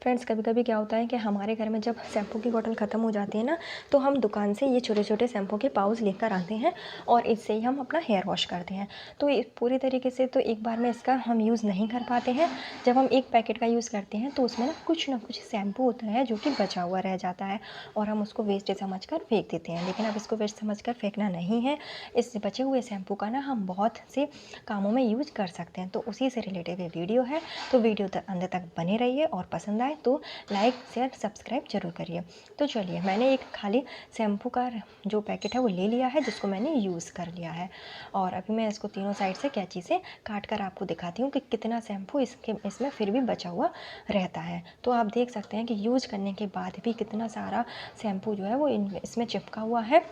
Friends कभी कभी क्या होता है कि हमारे घर में जब शैम्पू की बॉटल ख़त्म हो जाती है ना, तो हम दुकान से ये छोटे छोटे शैम्पू के पाउच लेकर आते हैं और इससे ही हम अपना हेयर वॉश करते हैं। तो पूरी तरीके से तो एक बार में इसका हम यूज़ नहीं कर पाते हैं। जब हम एक पैकेट का यूज़ करते हैं तो उसमें ना कुछ शैम्पू होता है जो कि बचा हुआ रह जाता है और हम उसको वेस्ट समझ कर फेंक देते हैं। लेकिन अब इसको वेस्ट समझ कर फेंकना नहीं है। इस बचे हुए शैम्पू का ना हम बहुत से कामों में यूज कर सकते हैं। तो उसी से रिलेटेड ये वीडियो है, तो वीडियो अंत तक बने रहिए और पसंद आए तो लाइक शेयर सब्सक्राइब जरूर करिए। तो चलिए, मैंने एक खाली शैम्पू का जो पैकेट है वो ले लिया है, जिसको मैंने यूज़ कर लिया है। और अभी मैं इसको तीनों साइड से कैंची से काट कर आपको दिखाती हूँ कि कितना शैम्पू इसमें फिर भी बचा हुआ रहता है। तो आप देख सकते हैं कि यूज करने के बाद भी कितना सारा शैम्पू जो है वो इसमें चिपका हुआ है।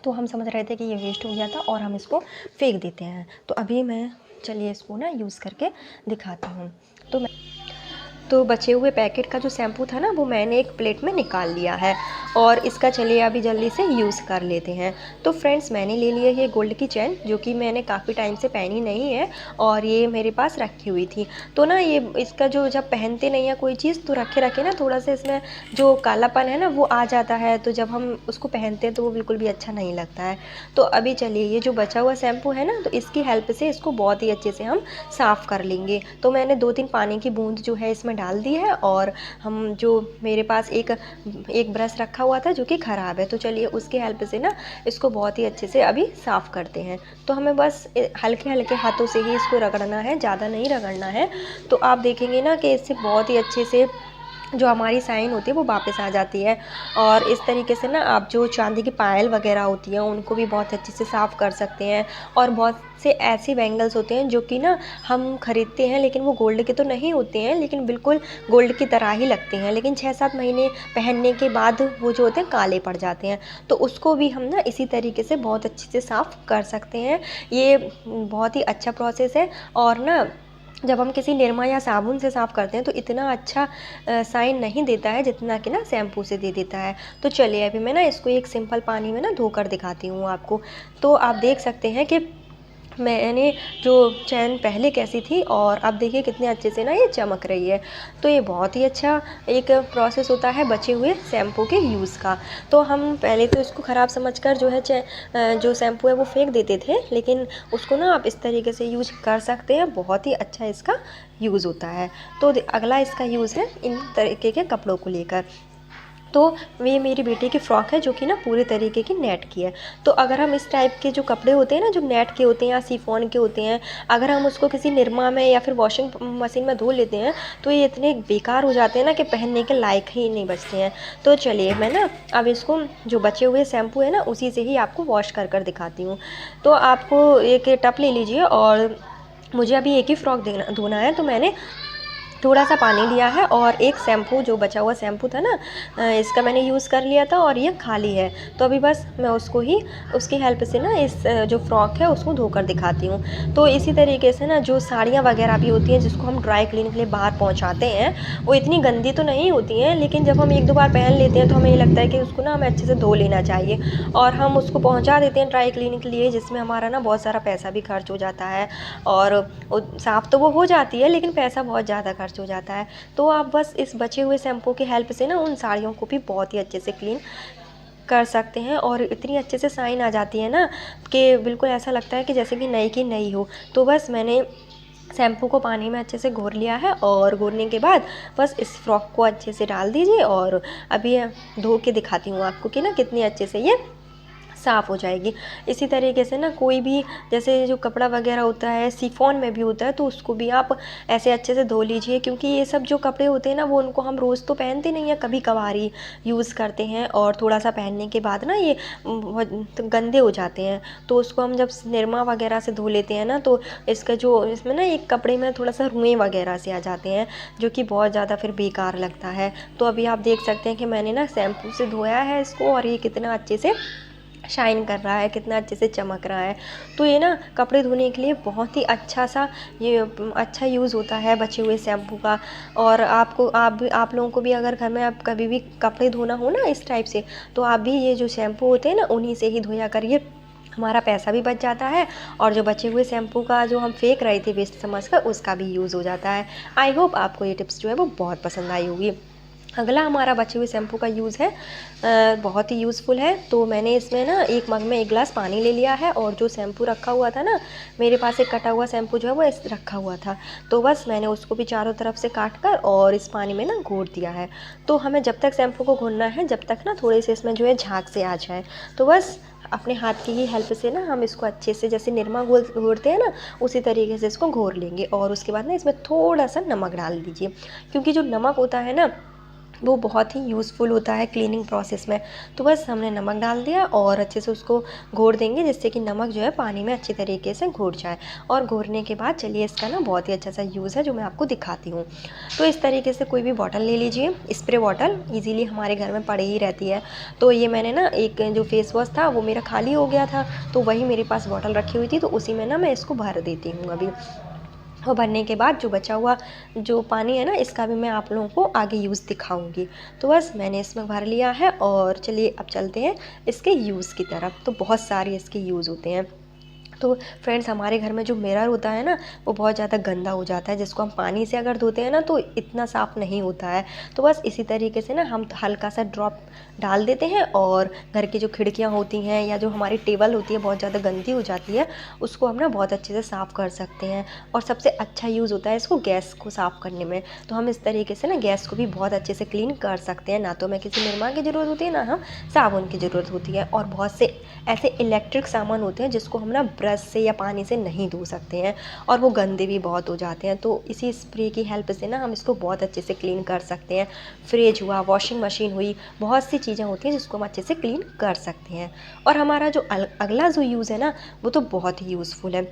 तो हम समझ रहे थे कि ये वेस्ट हो गया था और हम इसको फेंक देते हैं। तो अभी मैं चलिए इसको ना यूज़ करके दिखाती हूँ। तो बचे हुए पैकेट का जो शैम्पू था ना, वो मैंने एक प्लेट में निकाल लिया है और इसका चलिए अभी जल्दी से यूज़ कर लेते हैं। तो फ्रेंड्स, मैंने ले लिया ये गोल्ड की चैन, जो कि मैंने काफ़ी टाइम से पहनी नहीं है और ये मेरे पास रखी हुई थी। तो ना ये इसका जो जब पहनते नहीं है कोई चीज़, तो रखे रखे ना थोड़ा सा इसमें जो कालापन है ना वो आ जाता है। तो जब हम उसको पहनते हैं तो वो बिल्कुल भी अच्छा नहीं लगता है। तो अभी चलिए ये जो बचा हुआ शैम्पू है ना, तो इसकी हेल्प से इसको बहुत ही अच्छे से हम साफ़ कर लेंगे। तो मैंने 2-3 पानी की बूंद जो है इसमें डाल दी है और हम जो मेरे पास एक ब्रश रखा हुआ था जो कि ख़राब है, तो चलिए उसकी हेल्प से ना इसको बहुत ही अच्छे से अभी साफ़ करते हैं। तो हमें बस हल्के हल्के हाथों से ही इसको रगड़ना है, ज़्यादा नहीं रगड़ना है। तो आप देखेंगे ना कि इससे बहुत ही अच्छे से जो हमारी साइन होती है वो वापस आ जाती है। और इस तरीके से ना आप जो चांदी की पायल वगैरह होती हैं उनको भी बहुत अच्छे से साफ़ कर सकते हैं। और बहुत से ऐसी बैंगल्स होते हैं जो कि ना हम ख़रीदते हैं, लेकिन वो गोल्ड के तो नहीं होते हैं, लेकिन बिल्कुल गोल्ड की तरह ही लगते हैं, लेकिन 6-7 महीने पहनने के बाद वो जो होते हैं काले पड़ जाते हैं। तो उसको भी हम ना इसी तरीके से बहुत अच्छे से साफ़ कर सकते हैं। ये बहुत ही अच्छा प्रोसेस है। और ना जब हम किसी निरमा या साबुन से साफ़ करते हैं तो इतना अच्छा साइन नहीं देता है जितना कि ना शैम्पू से दे देता है। तो चलिए अभी मैं ना इसको एक सिंपल पानी में ना धोकर दिखाती हूँ आपको। तो आप देख सकते हैं कि मैंने जो चैन पहले कैसी थी और अब देखिए कितने अच्छे से ना ये चमक रही है। तो ये बहुत ही अच्छा एक प्रोसेस होता है बचे हुए शैम्पू के यूज़ का। तो हम पहले तो इसको ख़राब समझकर जो है जो शैम्पू है वो फेंक देते थे, लेकिन उसको ना आप इस तरीके से यूज कर सकते हैं। बहुत ही अच्छा इसका यूज़ होता है। तो अगला इसका यूज़ है इन तरीके के कपड़ों को लेकर। तो ये मेरी बेटी की फ़्रॉक है जो कि ना पूरे तरीके की नेट की है। तो अगर हम इस टाइप के जो कपड़े होते हैं ना, जो नेट के होते हैं या शिफॉन के होते हैं, अगर हम उसको किसी निरमा में या फिर वॉशिंग मशीन में धो लेते हैं तो ये इतने बेकार हो जाते हैं ना कि पहनने के लायक ही नहीं बचते हैं। तो चलिए मैं ना अब इसको जो बचे हुए शैम्पू है ना उसी से ही आपको वॉश कर दिखाती हूँ। तो आपको एक टब ले लीजिए और मुझे अभी एक ही फ़्रॉक धोना है। तो मैंने थोड़ा सा पानी लिया है और एक शैम्पू जो बचा हुआ शैम्पू था ना, इसका मैंने यूज़ कर लिया था और ये खाली है। तो अभी बस मैं उसको ही उसकी हेल्प से ना इस जो फ़्रॉक है उसको धोकर दिखाती हूँ। तो इसी तरीके से ना जो साड़ियाँ वगैरह भी होती हैं जिसको हम ड्राई क्लीन के लिए बाहर पहुँचाते हैं, वो इतनी गंदी तो नहीं होती हैं, लेकिन जब हम 1-2 बार पहन लेते हैं तो हमें ये लगता है कि उसको ना हमें अच्छे से धो लेना चाहिए और हम उसको पहुँचा देते हैं ड्राई क्लीन के लिए, जिसमें हमारा ना बहुत सारा पैसा भी खर्च हो जाता है। और साफ़ तो वो हो जाती है लेकिन पैसा बहुत ज़्यादा खर्च हो जाता है। तो आप बस इस बचे हुए शैम्पू की हेल्प से ना उन साड़ियों को भी बहुत ही अच्छे से क्लीन कर सकते हैं और इतनी अच्छे से साइन आ जाती है ना कि बिल्कुल ऐसा लगता है कि जैसे कि नई की नई हो। तो बस मैंने शैम्पू को पानी में अच्छे से घोर लिया है और घोरने के बाद बस इस फ़्रॉक को अच्छे से डाल दीजिए और अभी धो के दिखाती हूँ आपको कि ना कितनी अच्छे से ये साफ़ हो जाएगी। इसी तरीके से ना कोई भी जैसे जो कपड़ा वगैरह होता है शिफॉन में भी होता है, तो उसको भी आप ऐसे अच्छे से धो लीजिए, क्योंकि ये सब जो कपड़े होते हैं ना वो उनको हम रोज़ तो पहनते नहीं हैं, कभी कभार ही यूज़ करते हैं और थोड़ा सा पहनने के बाद ना ये बहुत गंदे हो जाते हैं। तो उसको हम जब निरमा वगैरह से धो लेते हैं ना, तो इसका जो इसमें ना एक कपड़े में थोड़ा सा रुएँ वगैरह से आ जाते हैं, जो कि बहुत ज़्यादा फिर बेकार लगता है। तो अभी आप देख सकते हैं कि मैंने ना शैम्पू से धोया है इसको और ये कितना अच्छे से शाइन कर रहा है, कितना अच्छे से चमक रहा है। तो ये ना कपड़े धोने के लिए बहुत ही अच्छा सा ये अच्छा यूज़ होता है बचे हुए शैम्पू का। और आप लोगों को भी अगर घर में आप कभी भी कपड़े धोना हो ना इस टाइप से, तो आप भी ये जो शैम्पू होते हैं ना उन्हीं से ही धोया करिए। हमारा पैसा भी बच जाता है और जो बचे हुए शैम्पू का जो हम फेंक रहे थे वेस्ट समझकर उसका भी यूज़ हो जाता है। आई होप आपको ये टिप्स जो है वो बहुत पसंद आई होगी। अगला हमारा बचे हुए शैम्पू का यूज़ है बहुत ही यूज़फुल है। तो मैंने इसमें ना एक मग में 1 गिलास पानी ले लिया है और जो शैम्पू रखा हुआ था ना, मेरे पास एक कटा हुआ शैम्पू जो है वो रखा हुआ था, तो बस मैंने उसको भी चारों तरफ से काट कर और इस पानी में ना घोर दिया है। तो हमें जब तक शैम्पू को घोरना है जब तक ना थोड़े से इसमें जो है झाग से आ जाए, तो बस अपने हाथ की ही हेल्प से ना हम इसको अच्छे से जैसे निरमा घोरते हैं ना, उसी तरीके से इसको घोर लेंगे। और उसके बाद ना इसमें थोड़ा सा नमक डाल दीजिए, क्योंकि जो नमक होता है ना वो बहुत ही यूज़फुल होता है क्लीनिंग प्रोसेस में। तो बस हमने नमक डाल दिया और अच्छे से उसको घोर देंगे, जिससे कि नमक जो है पानी में अच्छी तरीके से घुल जाए। और घोरने के बाद चलिए इसका ना बहुत ही अच्छा सा यूज़ है जो मैं आपको दिखाती हूँ। तो इस तरीके से कोई भी बॉटल ले लीजिए, स्प्रे बॉटल ईज़िली हमारे घर में पड़ी ही रहती है। तो ये मैंने ना एक जो फेस वॉश था वो मेरा खाली हो गया था, तो वही मेरे पास बॉटल रखी हुई थी, तो उसी में ना मैं इसको भर देती हूँ अभी। और भरने के बाद जो बचा हुआ जो पानी है ना, इसका भी मैं आप लोगों को आगे यूज़ दिखाऊंगी। तो बस मैंने इसमें भर लिया है और चलिए अब चलते हैं इसके यूज़ की तरफ। तो बहुत सारे इसके यूज़ होते हैं। तो फ्रेंड्स, हमारे घर में जो मिरर होता है ना वो बहुत ज़्यादा गंदा हो जाता है, जिसको हम पानी से अगर धोते हैं ना तो इतना साफ़ नहीं होता है। तो बस इसी तरीके से ना हम हल्का सा ड्रॉप डाल देते हैं और घर की जो खिड़कियाँ होती हैं या जो हमारी टेबल होती है बहुत ज़्यादा गंदी हो जाती है, उसको हम ना बहुत अच्छे से साफ़ कर सकते हैं। और सबसे अच्छा यूज़ होता है इसको गैस को साफ़ करने में। तो हम इस तरीके से ना गैस को भी बहुत अच्छे से क्लीन कर सकते हैं। ना तो हमें किसी निरमा की ज़रूरत होती है, ना हम साबुन की ज़रूरत होती है। और बहुत से ऐसे इलेक्ट्रिक सामान होते हैं जिसको हम ना ब्रश से या पानी से नहीं धो सकते हैं और वो गंदे भी बहुत हो जाते हैं। तो इसी स्प्रे की हेल्प से ना हम इसको बहुत अच्छे से क्लीन कर सकते हैं। फ्रिज हुआ, वॉशिंग मशीन हुई, बहुत सी चीज़ें होती हैं जिसको हम अच्छे से क्लीन कर सकते हैं। और हमारा जो अगला जो यूज़ है ना वो तो बहुत ही यूज़फुल है।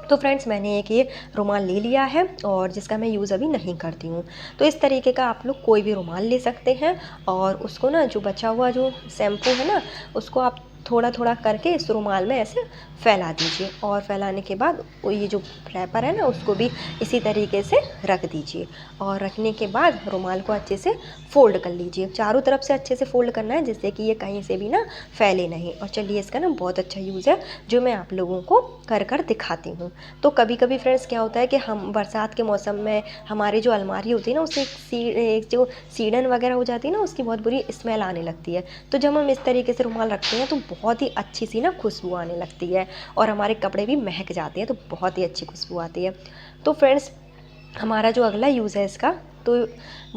तो फ्रेंड्स, मैंने एक ये रुमाल ले लिया है और जिसका मैं यूज़ अभी नहीं करती हूँ। तो इस तरीके का आप लोग कोई भी रुमाल ले सकते हैं और उसको ना जो बचा हुआ जो शैम्पू है ना उसको आप थोड़ा थोड़ा करके इस रुमाल में ऐसे फैला दीजिए। और फैलाने के बाद वो ये जो रैपर है ना उसको भी इसी तरीके से रख दीजिए। और रखने के बाद रुमाल को अच्छे से फ़ोल्ड कर लीजिए, चारों तरफ से अच्छे से फ़ोल्ड करना है जिससे कि ये कहीं से भी ना फैले नहीं। और चलिए इसका ना बहुत अच्छा यूज़ है जो मैं आप लोगों को कर दिखाती हूँ। तो कभी कभी फ्रेंड्स क्या होता है कि हम बरसात के मौसम में हमारी जो अलमारी होती है ना उससे एक जो सीड़न वगैरह हो जाती है ना उसकी बहुत बुरी स्मेल आने लगती है। तो जब हम इस तरीके से रुमाल रखते हैं तो बहुत ही अच्छी सी ना खुशबू आने लगती है और हमारे कपड़े भी महक जाते हैं, तो बहुत ही अच्छी खुशबू आती है। तो फ्रेंड्स, हमारा जो अगला यूज़ है इसका तो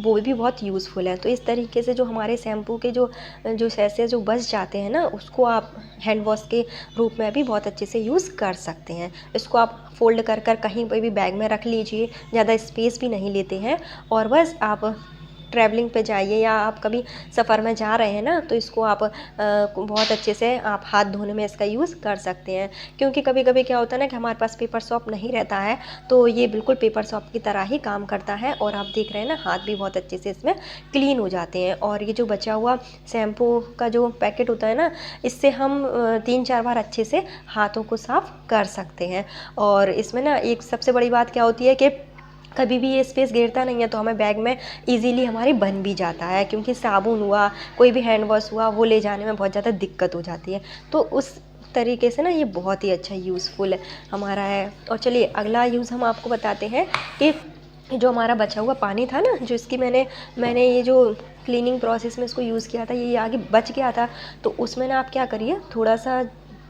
वो भी बहुत यूज़फुल है। तो इस तरीके से जो हमारे शैम्पू के जो सैसे जो बच जाते हैं ना उसको आप हैंड वॉश के रूप में भी बहुत अच्छे से यूज़ कर सकते हैं। इसको आप फोल्ड कर कर कहीं पर भी बैग में रख लीजिए, ज़्यादा स्पेस भी नहीं लेते हैं। और बस आप ट्रैवलिंग पे जाइए या आप कभी सफ़र में जा रहे हैं ना तो इसको आप बहुत अच्छे से आप हाथ धोने में इसका यूज़ कर सकते हैं। क्योंकि कभी कभी क्या होता है ना कि हमारे पास पेपर सॉप नहीं रहता है, तो ये बिल्कुल पेपर सॉप की तरह ही काम करता है। और आप देख रहे हैं ना हाथ भी बहुत अच्छे से इसमें क्लीन हो जाते हैं। और ये जो बचा हुआ शैम्पू का जो पैकेट होता है ना इससे हम 3-4 बार अच्छे से हाथों को साफ़ कर सकते हैं। और इसमें ना एक सबसे बड़ी बात क्या होती है कि कभी भी ये स्पेस घेरता नहीं है, तो हमें बैग में इजीली हमारी बन भी जाता है। क्योंकि साबुन हुआ, कोई भी हैंड वॉश हुआ, वो ले जाने में बहुत ज़्यादा दिक्कत हो जाती है। तो उस तरीके से ना ये बहुत ही अच्छा यूज़फुल हमारा है। और चलिए अगला यूज़ हम आपको बताते हैं कि जो हमारा बचा हुआ पानी था ना, जो इसकी मैंने ये जो क्लीनिंग प्रोसेस में इसको यूज़ किया था, ये आगे बच गया था, तो उसमें ना आप क्या करिए, थोड़ा सा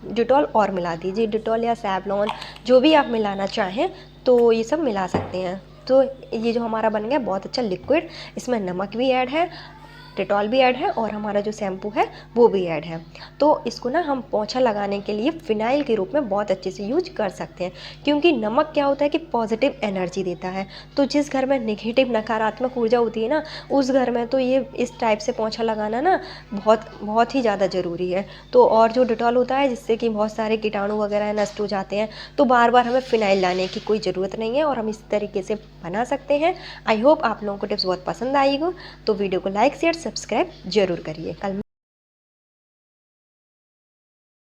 डिटॉल और मिला दीजिए। डिटॉल या सैवलॉन जो भी आप मिलाना चाहें तो ये सब मिला सकते हैं। तो ये जो हमारा बन गया बहुत अच्छा लिक्विड, इसमें नमक भी ऐड है, डिटॉल भी ऐड है और हमारा जो शैम्पू है वो भी ऐड है। तो इसको ना हम पोंछा लगाने के लिए फ़िनाइल के रूप में बहुत अच्छे से यूज कर सकते हैं। क्योंकि नमक क्या होता है कि पॉजिटिव एनर्जी देता है। तो जिस घर में नेगेटिव नकारात्मक ऊर्जा होती है ना उस घर में तो ये इस टाइप से पोंछा लगाना ना बहुत ही ज़्यादा ज़रूरी है। तो और जो डिटॉल होता है जिससे कि बहुत सारे कीटाणु वगैरह नष्ट हो जाते हैं, तो बार बार हमें फ़िनाइल लाने की कोई ज़रूरत नहीं है और हम इस तरीके से बना सकते हैं। आई होप आप लोगों को टिप्स बहुत पसंद आई हो। तो वीडियो को लाइक शेयर सब्सक्राइब जरूर करिए। कल